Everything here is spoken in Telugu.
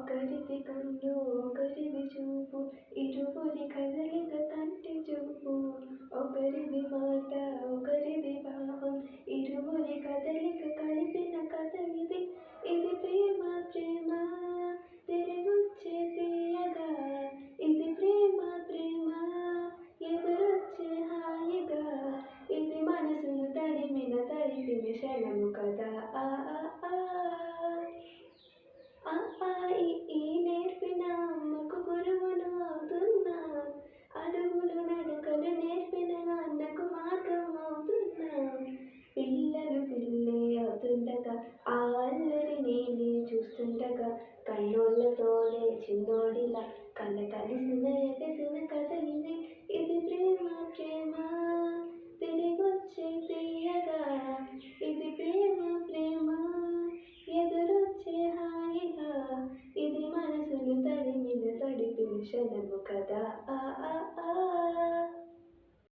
ఒకరిది కన్ను ఒకరిది చూపు ఇరువురి కదలిక కంటి చూపు ఒకరిది మాట ఒకరిది భావం ఇరువురి కదలిక కలిపిన కథ ఇది ఇది ప్రేమ ప్రేమ తిరిగొచ్చే తీయగా ఇది ప్రేమ ప్రేమ ఎదురొచ్చే హాయిగా ఇది మనసును తడిపిన క్షణము కదా ఆ ఆ ఆ ఆ ఈ నేర్పిన అమ్మకు గురువును అవుతున్నా అడుగులు నడకలు నేర్పిన నాన్నకు మార్గం అవుతున్నా పిల్లలు పిల్లే అవుతుండగా ఆ అల్లరి నేనే చూస్తుండగా కన్నోళ్ళతోనే చిన్నోడిలా కళ్ళ కలిసిన ఎగసిన కథ ఇది ఇది ప్రేమ ప్రేమ తిరిగొచ్చే తీయగా ఇది ప్రేమ ప్రేమ ఎదురొచ్చే హాయిగా ఇది మనసును తడిపిన క్షణము కదా ఆ ఆ ఆ